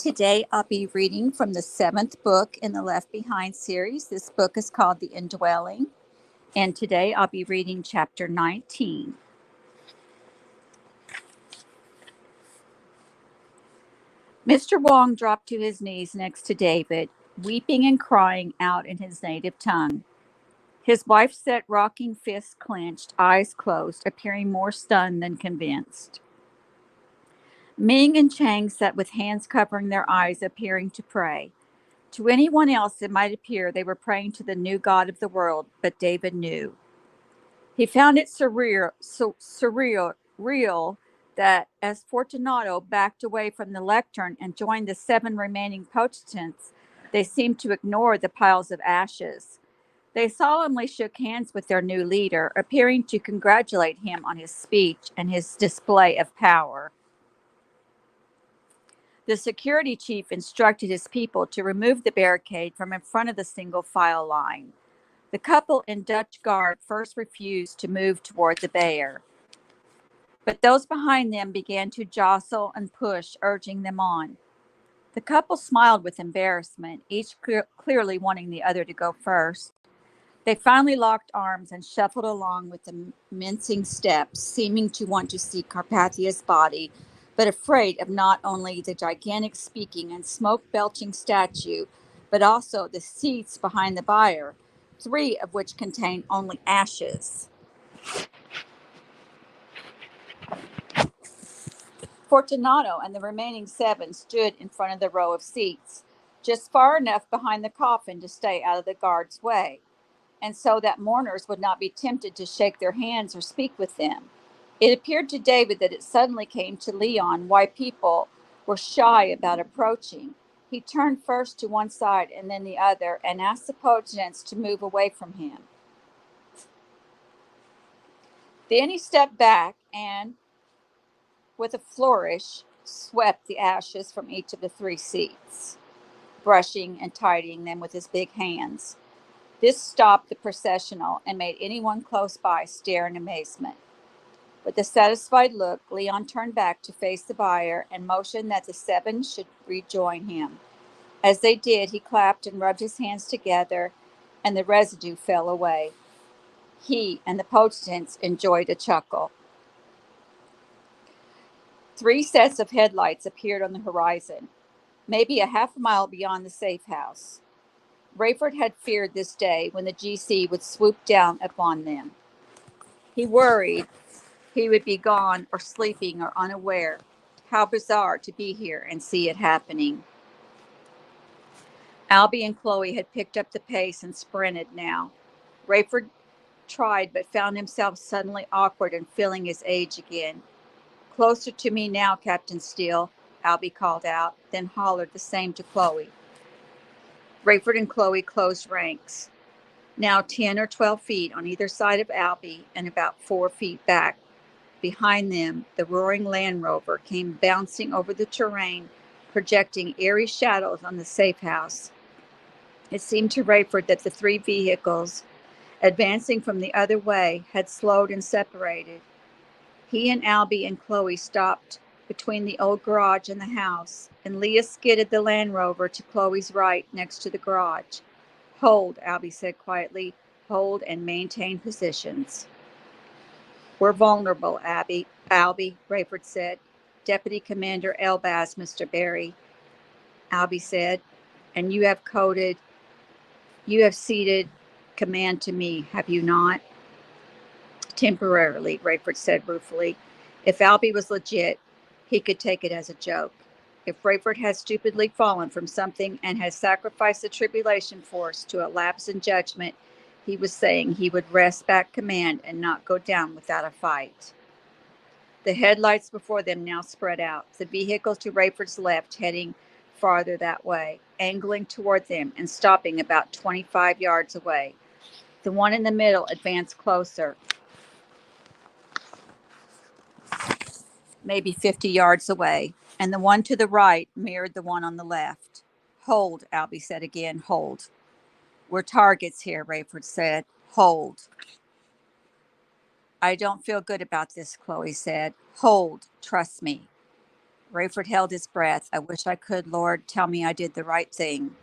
Today I'll be reading from the seventh book in the Left Behind series. This book is called The Indwelling, and today I'll be reading chapter 19. Mr. Wong dropped to his knees next to David, weeping and crying out in his native tongue. His wife sat rocking, fists clenched, eyes closed, appearing more stunned than convinced. Ming and Chang sat with hands covering their eyes, appearing to pray. To anyone else, it might appear they were praying to the new God of the world, but David knew. He found it surreal that as Fortunato backed away from the lectern and joined the seven remaining potentates, they seemed to ignore the piles of ashes. They solemnly shook hands with their new leader, appearing to congratulate him on his speech and his display of power. The security chief instructed his people to remove the barricade from in front of the single file line. The couple in Dutch garb first refused to move toward the bear, but those behind them began to jostle and push, urging them on. The couple smiled with embarrassment, each clearly wanting the other to go first. They finally locked arms and shuffled along with the mincing steps, seeming to want to see Carpathia's body, but afraid of not only the gigantic speaking and smoke-belching statue, but also the seats behind the bier, 3 of which contained only ashes. Fortunato and the remaining 7 stood in front of the row of seats, just far enough behind the coffin to stay out of the guards' way, and so that mourners would not be tempted to shake their hands or speak with them. It appeared to David that it suddenly came to Leon why people were shy about approaching. He turned first to one side and then the other and asked the potentates to move away from him. Then he stepped back and, with a flourish, swept the ashes from each of the 3 seats, brushing and tidying them with his big hands. This stopped the processional and made anyone close by stare in amazement. With a satisfied look, Leon turned back to face the buyer and motioned that the 7 should rejoin him. As they did, he clapped and rubbed his hands together, and the residue fell away. He and the potentates enjoyed a chuckle. 3 sets of headlights appeared on the horizon, maybe a half mile beyond the safe house. Rayford had feared this day when the GC would swoop down upon them. He worried he would be gone or sleeping or unaware. How bizarre to be here and see it happening. Albie and Chloe had picked up the pace and sprinted now. Rayford tried but found himself suddenly awkward and feeling his age again. "Closer to me now, Captain Steele," Albie called out, then hollered the same to Chloe. Rayford and Chloe closed ranks, now 10 or 12 feet on either side of Albie and about 4 feet back. Behind them, the roaring Land Rover came bouncing over the terrain, projecting eerie shadows on the safe house. It seemed to Rayford that the 3 vehicles, advancing from the other way, had slowed and separated. He and Albie and Chloe stopped between the old garage and the house, and Leah skidded the Land Rover to Chloe's right next to the garage. "Hold," Albie said quietly. "Hold and maintain positions." "We're vulnerable, Albie," Rayford said. "Deputy Commander Elbaz, Mr. Barry," Albie said, "and you have ceded command to me, have you not?" "Temporarily," Rayford said ruefully. If Albie was legit, he could take it as a joke. If Rayford had stupidly fallen from something and had sacrificed the tribulation force to a lapse in judgment, he was saying he would wrest back command and not go down without a fight. The headlights before them now spread out, the vehicle to Rayford's left heading farther that way, angling toward them and stopping about 25 yards away. The one in the middle advanced closer, maybe 50 yards away, and the one to the right mirrored the one on the left. "Hold," Albie said again. "Hold." "We're targets here," Rayford said. "Hold." "I don't feel good about this," Chloe said. "Hold. Trust me." Rayford held his breath. I wish I could, Lord. Tell me I did the right thing.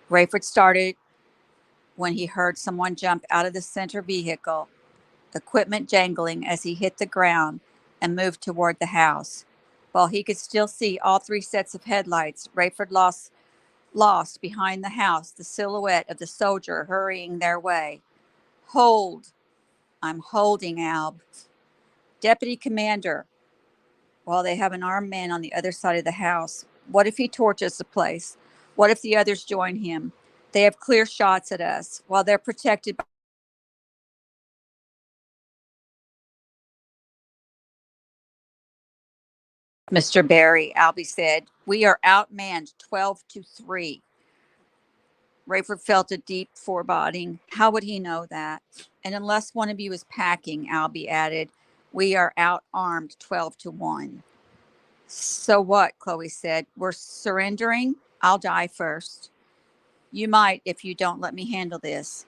Rayford started when he heard someone jump out of the center vehicle, equipment jangling as he hit the ground and moved toward the house. While he could still see all three sets of headlights, Rayford lost behind the house the silhouette of the soldier hurrying their way. Hold. I'm holding, Alb. Deputy Commander, while they have an armed man on the other side of the house. What if he torches the place? What if the others join him? They have clear shots at us while they're protected by Mr. Barry, Albie said. We are outmanned 12-3. Rayford felt a deep foreboding. How would he know that? And unless one of you is packing, Albie added, we are outarmed 12-1. So what? Chloe said. We're surrendering? I'll die first. You might if you don't let me handle this.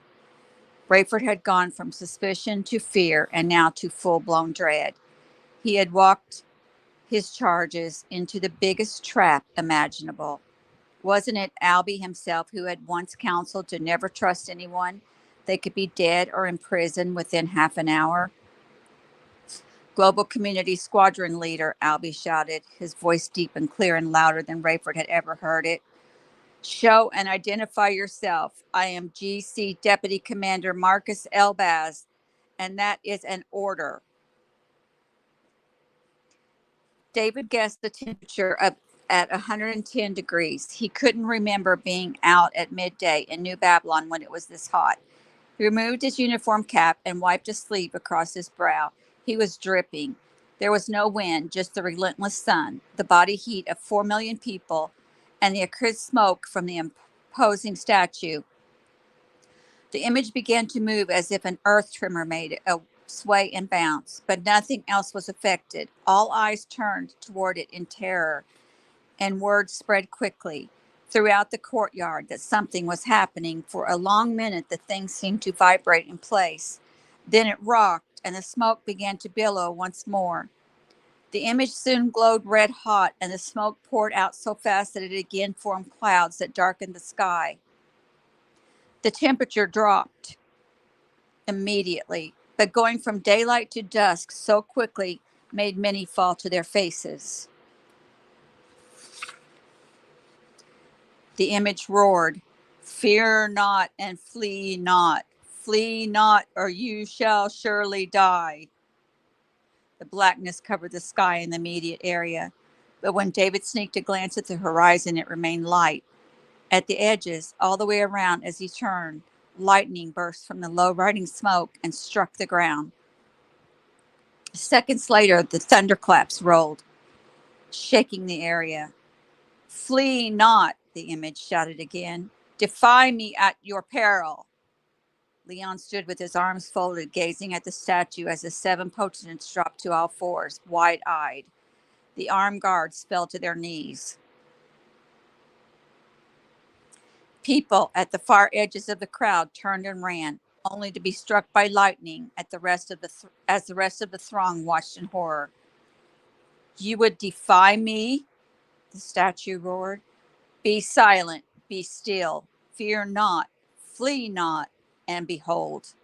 Rayford had gone from suspicion to fear and now to full-blown dread. He had walked his charges into the biggest trap imaginable. Wasn't it Albie himself who had once counseled to never trust anyone? They could be dead or in prison within half an hour. Global Community Squadron Leader, Albie shouted, his voice deep and clear and louder than Rayford had ever heard it. Show and identify yourself. I am GC Deputy Commander Marcus Elbaz, and that is an order. David guessed the temperature at 110 degrees. He couldn't remember being out at midday in New Babylon when it was this hot. He removed his uniform cap and wiped a sleeve across his brow. He was dripping. There was no wind, just the relentless sun, the body heat of 4 million people, and the acrid smoke from the imposing statue. The image began to move as if an earth tremor made a sway and bounce, but nothing else was affected. All eyes turned toward it in terror, and word spread quickly throughout the courtyard that something was happening. For a long minute, the thing seemed to vibrate in place. Then it rocked, and the smoke began to billow once more. The image soon glowed red hot, and the smoke poured out so fast that it again formed clouds that darkened the sky. The temperature dropped immediately, but going from daylight to dusk so quickly made many fall to their faces. The image roared, "Fear not and flee not. Flee not, or you shall surely die." The blackness covered the sky in the immediate area, but when David sneaked a glance at the horizon, it remained light. At the edges, all the way around as he turned, lightning burst from the low-riding smoke and struck the ground. Seconds later, the thunderclaps rolled, shaking the area. "Flee not," the image shouted again. "Defy me at your peril." Leon stood with his arms folded, gazing at the statue as the 7 potentates dropped to all fours, wide-eyed. The armed guards fell to their knees. People at the far edges of the crowd turned and ran, only to be struck by lightning as the rest of the throng watched in horror. "You would defy me?" the statue roared. "Be silent, be still, fear not, flee not, and behold."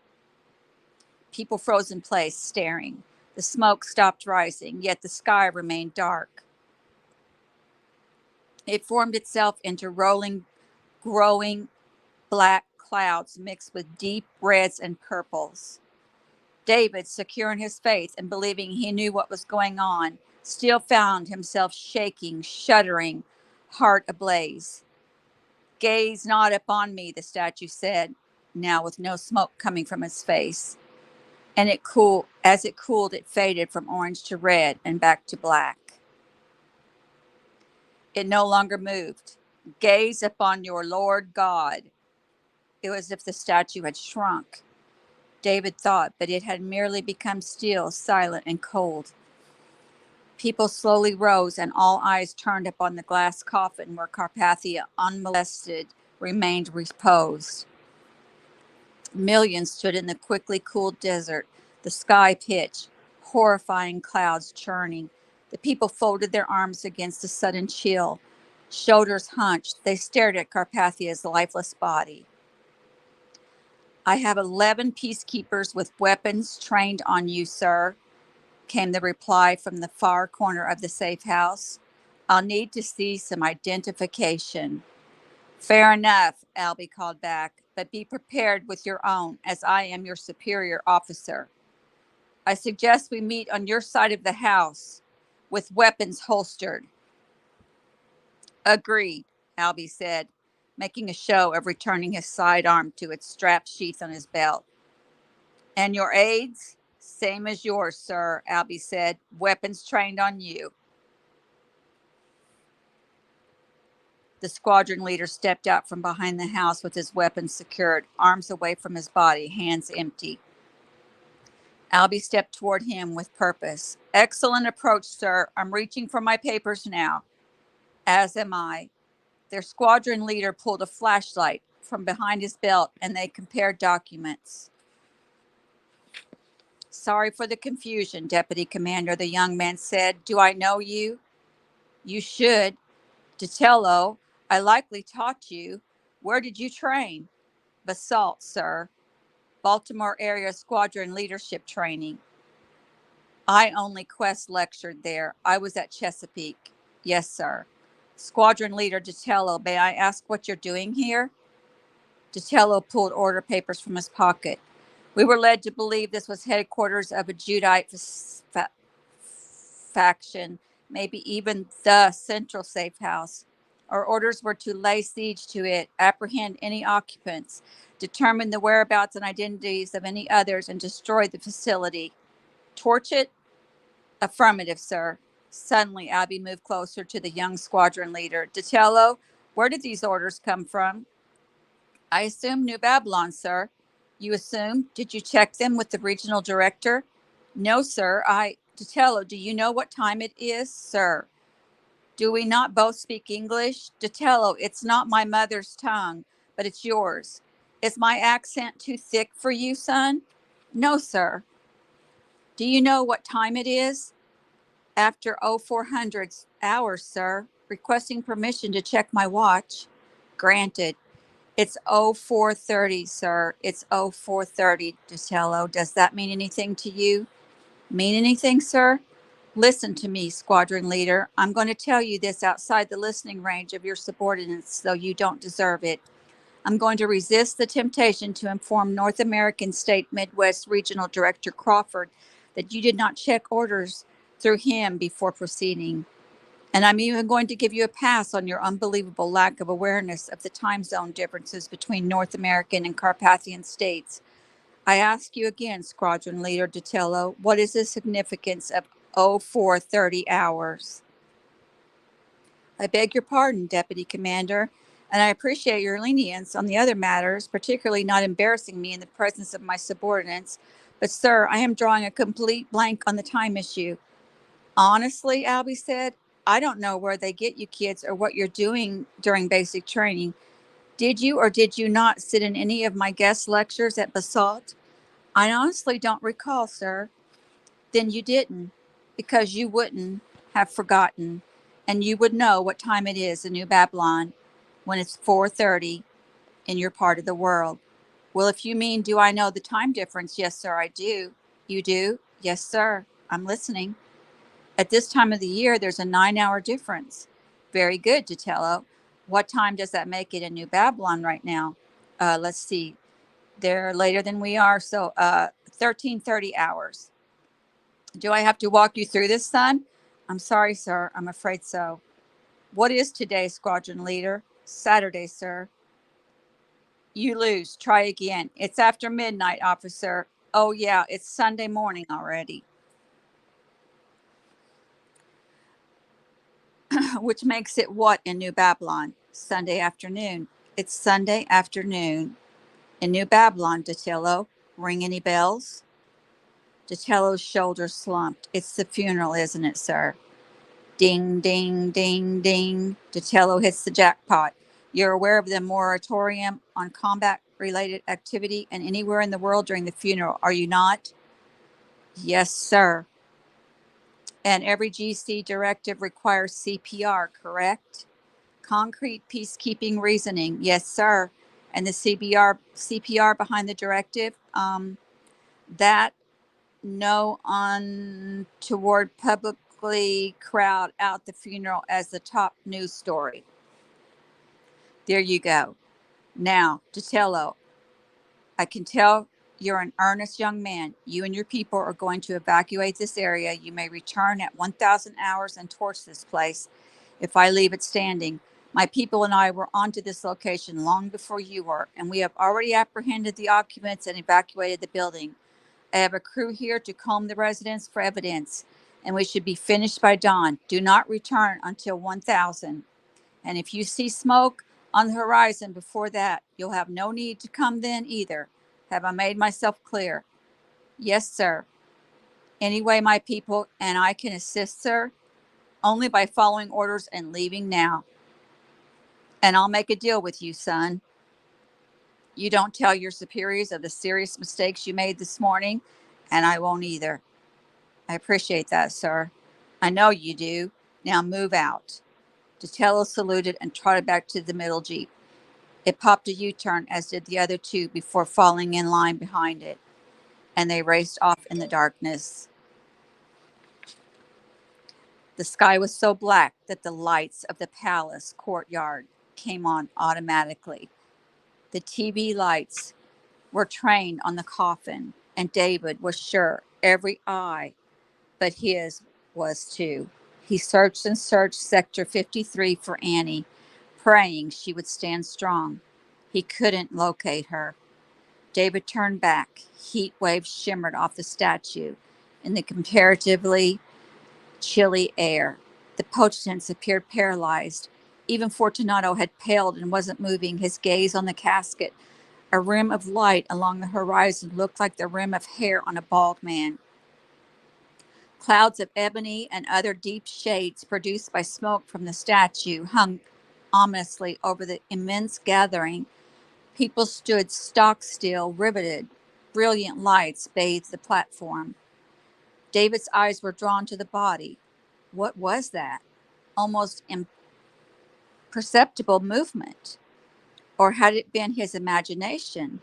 People froze in place, staring. The smoke stopped rising, yet the sky remained dark. It formed itself into rolling, growing black clouds mixed with deep reds and purples. David, secure in his faith and believing he knew what was going on, still found himself shaking, shuddering, heart ablaze. "Gaze not upon me," the statue said, now with no smoke coming from his face. And as it cooled, it faded from orange to red and back to black. It no longer moved. "Gaze upon your Lord God." It was as if the statue had shrunk, David thought, but it had merely become still, silent, and cold. People slowly rose, and all eyes turned upon the glass coffin where Carpathia, unmolested, remained reposed. Millions stood in the quickly cooled desert, the sky pitch, horrifying clouds churning. The people folded their arms against the sudden chill. Shoulders hunched, they stared at Carpathia's lifeless body. I have 11 peacekeepers with weapons trained on you, sir, came the reply from the far corner of the safe house. I'll need to see some identification. Fair enough, Albie called back, but be prepared with your own, as I am your superior officer. I suggest we meet on your side of the house, with weapons holstered. Agreed, Albie said, making a show of returning his sidearm to its strap sheath on his belt. And your aides? Same as yours, sir, Albie said. Weapons trained on you. The squadron leader stepped out from behind the house with his weapons secured, arms away from his body, hands empty. Albie stepped toward him with purpose. Excellent approach, sir. I'm reaching for my papers now. As am I. Their squadron leader pulled a flashlight from behind his belt and they compared documents. Sorry for the confusion, Deputy Commander, the young man said. Do I know you? You should. Ditello, I likely taught you. Where did you train? Basalt, sir. Baltimore area squadron leadership training. I only quest lectured there. I was at Chesapeake. Yes, sir. Squadron leader Ditello, may I ask what you're doing here? Ditello pulled order papers from his pocket. We were led to believe this was headquarters of a Judite faction, maybe even the central safe house. Our orders were to lay siege to it, apprehend any occupants, determine the whereabouts and identities of any others, and destroy the facility. Torch it? Affirmative, sir. Suddenly, Albie moved closer to the young squadron leader. Ditello, where did these orders come from? I assume New Babylon, sir. You assume? Did you check them with the regional director? No, sir. Ditello, do you know what time it is, sir? Do we not both speak English? Ditello, it's not my mother's tongue, but it's yours. Is my accent too thick for you, son? No, sir. Do you know what time it is? After 0400 hours, sir. Requesting permission to check my watch. Granted. It's 0430, sir. It's 0430, Ditello. Does that mean anything to you? Mean anything, sir? Listen to me, squadron leader. I'm going to tell you this outside the listening range of your subordinates, though you don't deserve it. I'm going to resist the temptation to inform North American State Midwest Regional Director Crawford that you did not check orders through him before proceeding. And I'm even going to give you a pass on your unbelievable lack of awareness of the time zone differences between North American and Carpathian states. I ask you again, Squadron Leader Ditello, what is the significance of 0430 hours? I beg your pardon, Deputy Commander, and I appreciate your lenience on the other matters, particularly not embarrassing me in the presence of my subordinates. But, sir, I am drawing a complete blank on the time issue. Honestly, Albie said, I don't know where they get you kids or what you're doing during basic training. Did you or did you not sit in any of my guest lectures at Basalt? I honestly don't recall, sir. Then you didn't, because you wouldn't have forgotten, and you would know what time it is in New Babylon when it's 4:30 in your part of the world. Well, if you mean, do I know the time difference? Yes, sir, I do. You do? Yes, sir. I'm listening. At this time of the year, there's a 9-hour difference. Very good, Ditello. What time does that make it in New Babylon right now? Let's see. They're later than we are, so 1330 hours. Do I have to walk you through this, son? I'm sorry, sir. I'm afraid so. What is today, squadron leader? Saturday, sir. You lose. Try again. It's after midnight, officer. Oh, yeah, it's Sunday morning already. Which makes it what in New Babylon? Sunday afternoon. It's Sunday afternoon in New Babylon, Ditello. Ring any bells? Ditello's shoulders slumped. It's the funeral, isn't it, sir? Ding, ding, ding, ding. Ditello hits the jackpot. You're aware of the moratorium on combat-related activity and anywhere in the world during the funeral, are you not? Yes, sir. And every GC directive requires CPR, correct? Concrete peacekeeping reasoning. Yes, sir. And the CPR behind the directive, that no untoward publicly crowd out the funeral as the top news story. There you go. Now, Detello, I can tell you're an earnest young man. You and your people are going to evacuate this area. You may return at 1,000 hours and torch this place if I leave it standing. My people and I were onto this location long before you were, and we have already apprehended the occupants and evacuated the building. I have a crew here to comb the residence for evidence, and we should be finished by dawn. Do not return until 1,000. And if you see smoke on the horizon before that, you'll have no need to come then either. Have I made myself clear? Yes, sir. Anyway, my people and I can assist, sir, only by following orders and leaving now. And I'll make a deal with you, son. You don't tell your superiors of the serious mistakes you made this morning, and I won't either. I appreciate that, sir. I know you do. Now move out. Detello saluted and trotted back to the middle jeep. It popped a U-turn, as did the other two, before falling in line behind it, and they raced off in the darkness. The sky was so black that the lights of the palace courtyard came on automatically. The TV lights were trained on the coffin, and David was sure every eye but his was too. He searched and searched Sector 53 for Annie, praying she would stand strong. He couldn't locate her. David turned back. Heat waves shimmered off the statue in the comparatively chilly air. The potents appeared paralyzed. Even Fortunato had paled and wasn't moving, his gaze on the casket. A rim of light along the horizon looked like the rim of hair on a bald man. Clouds of ebony and other deep shades produced by smoke from the statue hung ominously over the immense gathering. People stood stock still, riveted. Brilliant lights bathed the platform. David's eyes were drawn to the body. What was that? Almost imperceptible movement. Or had it been his imagination?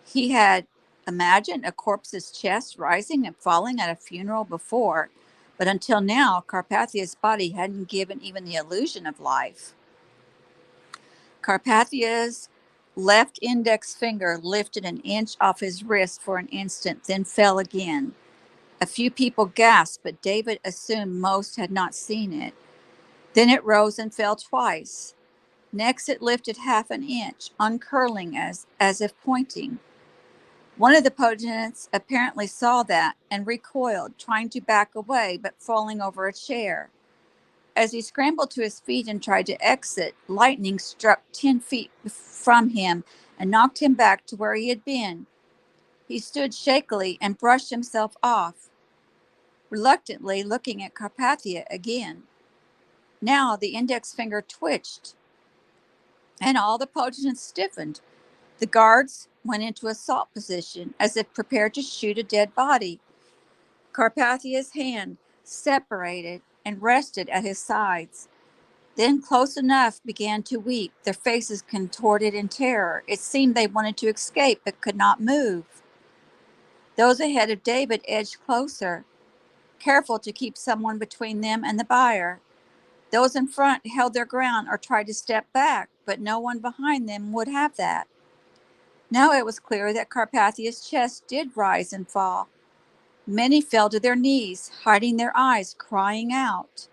He had imagined a corpse's chest rising and falling at a funeral before, but until now, Carpathia's body hadn't given even the illusion of life. Carpathia's left index finger lifted an inch off his wrist for an instant, then fell again. A few people gasped, but David assumed most had not seen it. Then it rose and fell twice. Next, it lifted half an inch, uncurling as if pointing. One of the potents apparently saw that and recoiled, trying to back away, but falling over a chair. As he scrambled to his feet and tried to exit, lightning struck 10 feet from him and knocked him back to where he had been. He stood shakily and brushed himself off, reluctantly looking at Carpathia again. Now the index finger twitched, and all the potents stiffened. The guards went into assault position, as if prepared to shoot a dead body. Carpathia's hand separated and rested at his sides. Then, close enough, began to weep, their faces contorted in terror. It seemed they wanted to escape, but could not move. Those ahead of David edged closer, careful to keep someone between them and the buyer. Those in front held their ground or tried to step back, but no one behind them would have that. Now it was clear that Carpathia's chest did rise and fall. Many fell to their knees, hiding their eyes, crying out.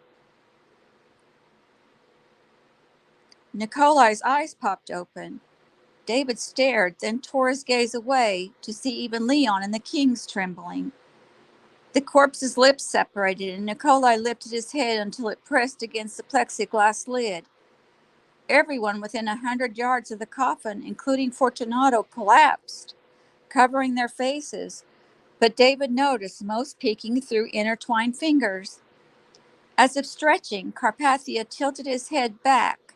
Nikolai's eyes popped open. David stared, then tore his gaze away to see even Leon and the kings trembling. The corpse's lips separated, and Nikolai lifted his head until it pressed against the plexiglass lid. Everyone within 100 yards of the coffin, including Fortunato, collapsed, covering their faces, but David noticed most peeking through intertwined fingers. As if stretching, Carpathia tilted his head back,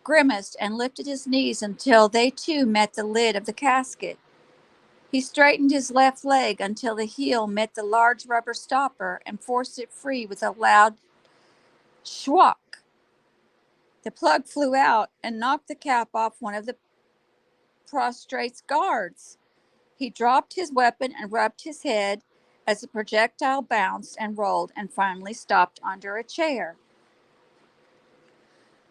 grimaced, and lifted his knees until they too met the lid of the casket. He straightened his left leg until the heel met the large rubber stopper and forced it free with a loud schwack. The plug flew out and knocked the cap off one of the prostrate's guards. He dropped his weapon and rubbed his head as the projectile bounced and rolled and finally stopped under a chair.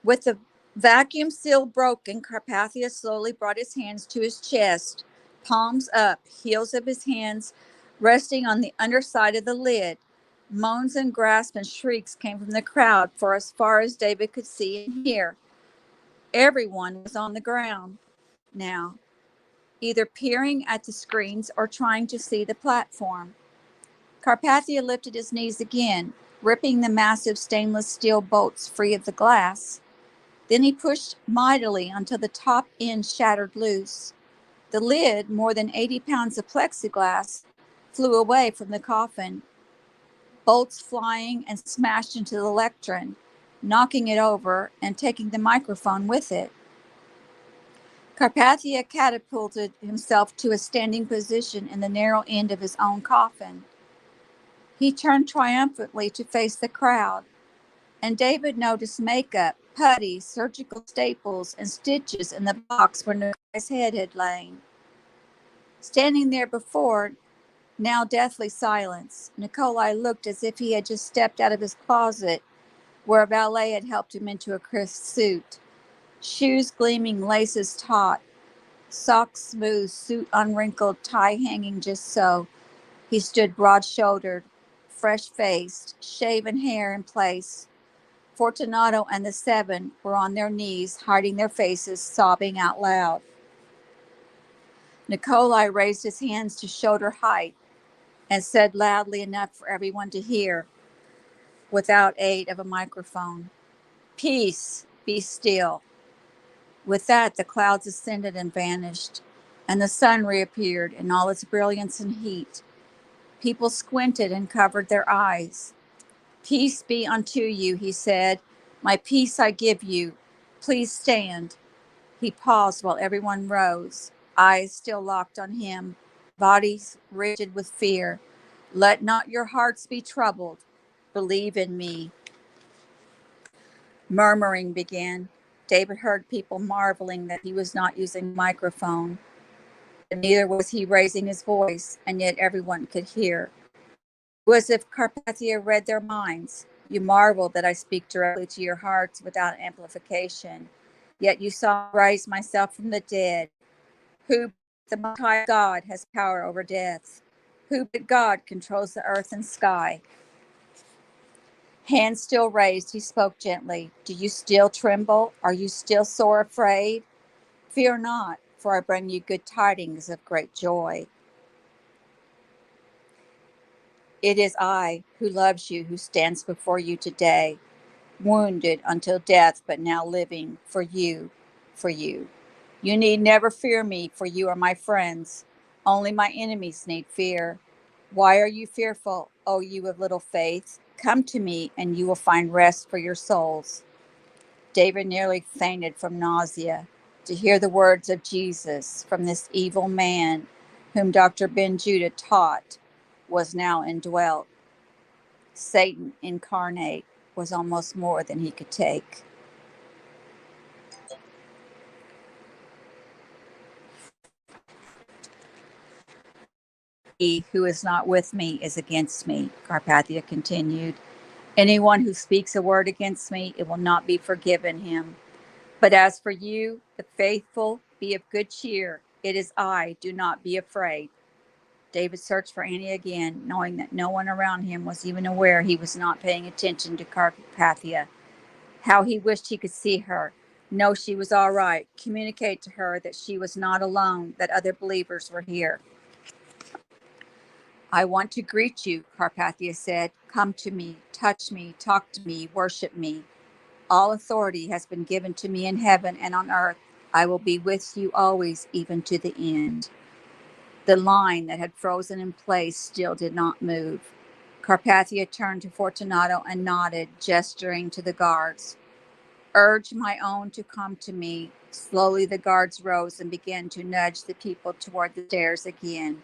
With the vacuum seal broken, Carpathia slowly brought his hands to his chest, palms up, heels of his hands resting on the underside of the lid. Moans and gasps and shrieks came from the crowd for as far as David could see and hear. Everyone was on the ground now, either peering at the screens or trying to see the platform. Carpathia lifted his knees again, ripping the massive stainless steel bolts free of the glass. Then he pushed mightily until the top end shattered loose. The lid, more than 80 pounds of plexiglass, flew away from the coffin, bolts flying and smashed into the lectern, knocking it over and taking the microphone with it. Carpathia catapulted himself to a standing position in the narrow end of his own coffin. He turned triumphantly to face the crowd, and David noticed makeup, putty, surgical staples, and stitches in the box where Nikolai's head had lain. Standing there before, now deathly silence, Nikolai looked as if he had just stepped out of his closet where a valet had helped him into a crisp suit. Shoes gleaming, laces taut, socks smooth, suit unwrinkled, tie hanging just so. He stood broad-shouldered, fresh-faced, shaven hair in place. Fortunato and the 7 were on their knees, hiding their faces, sobbing out loud. Nikolai raised his hands to shoulder height and said loudly enough for everyone to hear, without aid of a microphone, "Peace, be still." With that, the clouds ascended and vanished, and the sun reappeared in all its brilliance and heat. People squinted and covered their eyes. "Peace be unto you," he said. "My peace I give you. Please stand." He paused while everyone rose, eyes still locked on him, bodies rigid with fear. "Let not your hearts be troubled. Believe in me." Murmuring began. David heard people marveling that he was not using a microphone, but neither was he raising his voice, and yet everyone could hear. It was as if Carpathia read their minds. "You marvel that I speak directly to your hearts without amplification. Yet you saw me raise myself from the dead. Who but the Most High God has power over death? Who but God controls the earth and sky?" Hands still raised, he spoke gently. "Do you still tremble? Are you still sore afraid? Fear not, for I bring you good tidings of great joy. It is I who loves you who stands before you today, wounded until death, but now living for you, for you. You need never fear me, for you are my friends. Only my enemies need fear. Why are you fearful, O you of little faith? Come to me, and you will find rest for your souls." David nearly fainted from nausea. To hear the words of Jesus from this evil man, whom Dr. Ben Judah taught was now indwelt, Satan incarnate, was almost more than he could take. "He who is not with me is against me," Carpathia continued. "Anyone who speaks a word against me, it will not be forgiven him. But as for you, the faithful, be of good cheer. It is I, do not be afraid." David searched for Annie again, knowing that no one around him was even aware he was not paying attention to Carpathia. How he wished he could see her, know she was all right, communicate to her that she was not alone, that other believers were here. "I want to greet you," Carpathia said. "Come to me, touch me, talk to me, worship me. All authority has been given to me in heaven and on earth. I will be with you always, even to the end." The line that had frozen in place still did not move. Carpathia turned to Fortunato and nodded, gesturing to the guards. Urge my own to come to me. Slowly the guards rose and began to nudge the people toward the stairs again.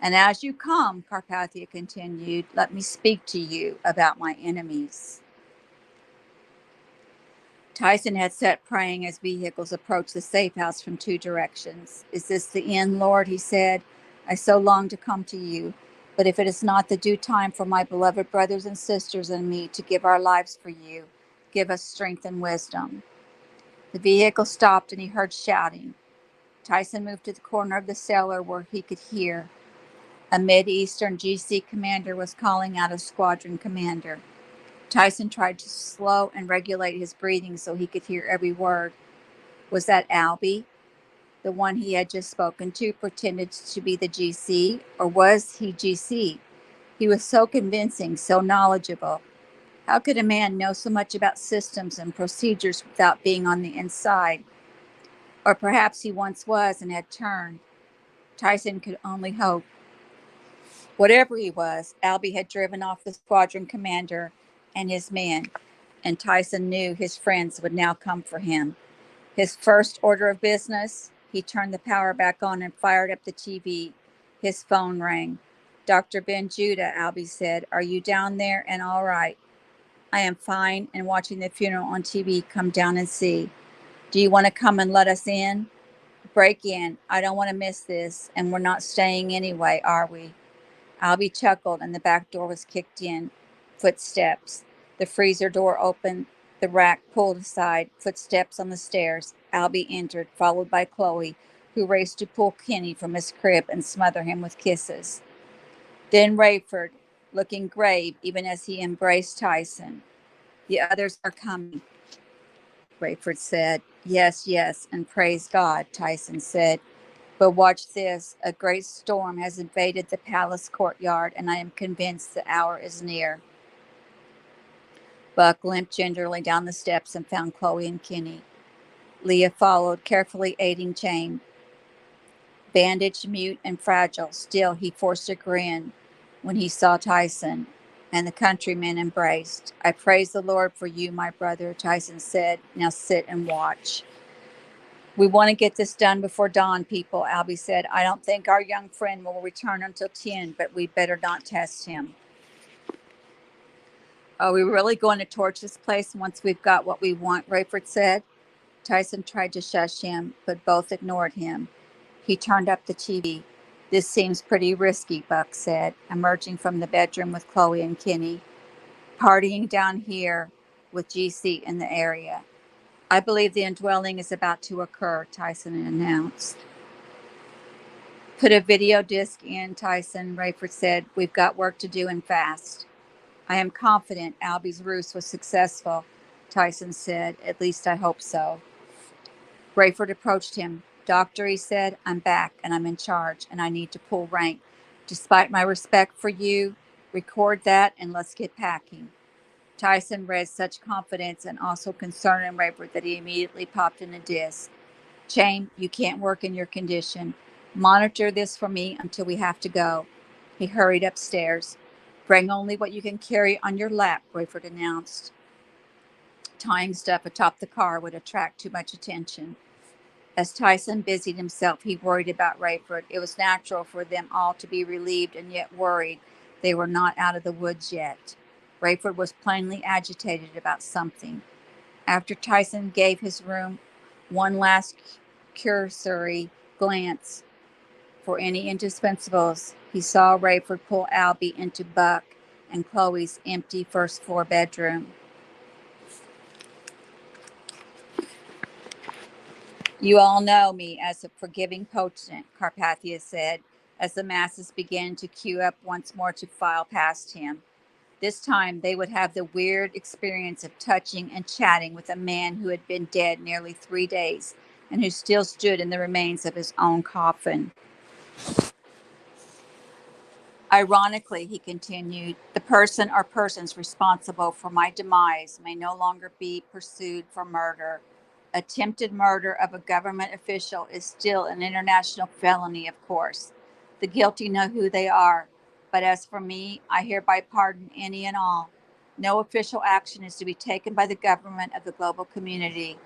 And as you come, Carpathia continued, let me speak to you about my enemies. Tyson had sat praying as vehicles approached the safe house from two directions. Is this the end, Lord? He said. I so long to come to you. But if it is not the due time for my beloved brothers and sisters and me to give our lives for you, give us strength and wisdom. The vehicle stopped and he heard shouting. Tyson moved to the corner of the cellar where he could hear. A Mid-Eastern GC commander was calling out a squadron commander. Tyson tried to slow and regulate his breathing so he could hear every word. Was that Albie, the one he had just spoken to, pretended to be the GC? Or was he GC? He was so convincing, so knowledgeable. How could a man know so much about systems and procedures without being on the inside? Or perhaps he once was and had turned. Tyson could only hope. Whatever he was, Albie had driven off the squadron commander and his men, and Tyson knew his friends would now come for him. His first order of business, he turned the power back on and fired up the TV. His phone rang. Dr. Ben Judah, Albie said, are you down there and all right? I am fine and watching the funeral on TV. Come down and see. Do you want to come and let us in? Break in. I don't want to miss this, and we're not staying anyway, are we? Albie chuckled, and the back door was kicked in. Footsteps. The freezer door opened. The rack pulled aside. Footsteps on the stairs. Albie entered, followed by Chloe, who raced to pull Kenny from his crib and smother him with kisses. Then Rayford, looking grave even as he embraced Tyson. The others are coming, Rayford said. Yes, yes, and praise God, Tyson said. But watch this. A great storm has invaded the palace courtyard, and I am convinced the hour is near. Buck limped gingerly down the steps and found Chloe and Kenny. Leah followed, carefully aiding Jane. Bandaged, mute, and fragile, still he forced a grin when he saw Tyson, and the countrymen embraced. I praise the Lord for you, my brother, Tyson said. Now sit and watch. We want to get this done before dawn, people, Albie said. I don't think our young friend will return until 10, but we better not test him. Are we really going to torch this place once we've got what we want? Rayford said. Tyson tried to shush him, but both ignored him. He turned up the TV. This seems pretty risky, Buck said, emerging from the bedroom with Chloe and Kenny. Partying down here with GC in the area. I believe the indwelling is about to occur, Tyson announced. Put a video disc in, Tyson, Rayford said. We've got work to do and fast. I am confident Albie's ruse was successful, Tyson said. At least I hope so. Rayford approached him. Doctor, he said, I'm back and I'm in charge and I need to pull rank. Despite my respect for you, record that and let's get packing. Tyson read such confidence and also concern in Rayford that he immediately popped in a disc. Jane, you can't work in your condition. Monitor this for me until we have to go. He hurried upstairs. Bring only what you can carry on your lap, Rayford announced. Tying stuff atop the car would attract too much attention. As Tyson busied himself, he worried about Rayford. It was natural for them all to be relieved and yet worried. They were not out of the woods yet. Rayford was plainly agitated about something. After Tyson gave his room one last cursory glance for any indispensables, he saw Rayford pull Albie into Buck and Chloe's empty first floor bedroom. You all know me as a forgiving potent, Carpathia said, as the masses began to queue up once more to file past him. This time they would have the weird experience of touching and chatting with a man who had been dead nearly 3 days and who still stood in the remains of his own coffin. Ironically, he continued, the person or persons responsible for my demise may no longer be pursued for murder. Attempted murder of a government official is still an international felony, of course. The guilty know who they are. But as for me, I hereby pardon any and all. No official action is to be taken by the government of the global community.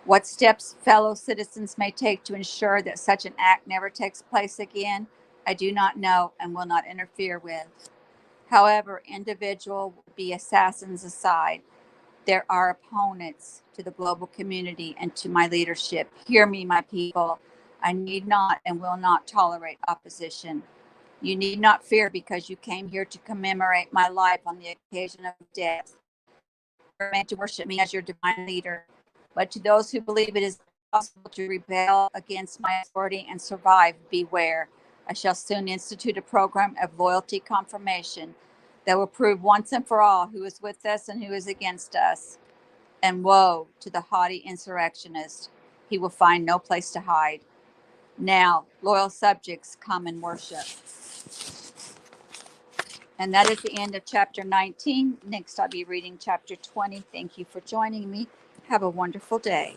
What steps fellow citizens may take to ensure that such an act never takes place again, I do not know and will not interfere with. However, individual would be assassins aside, there are opponents to the global community and to my leadership. Hear me, my people. I need not and will not tolerate opposition. You need not fear because you came here to commemorate my life on the occasion of death. Remain to worship me as your divine leader. But to those who believe it is possible to rebel against my authority and survive, beware. I shall soon institute a program of loyalty confirmation that will prove once and for all who is with us and who is against us. And woe to the haughty insurrectionist. He will find no place to hide. Now, loyal subjects, come and worship. And that is the end of chapter 19. Next, I'll be reading chapter 20. Thank you for joining me. Have a wonderful day.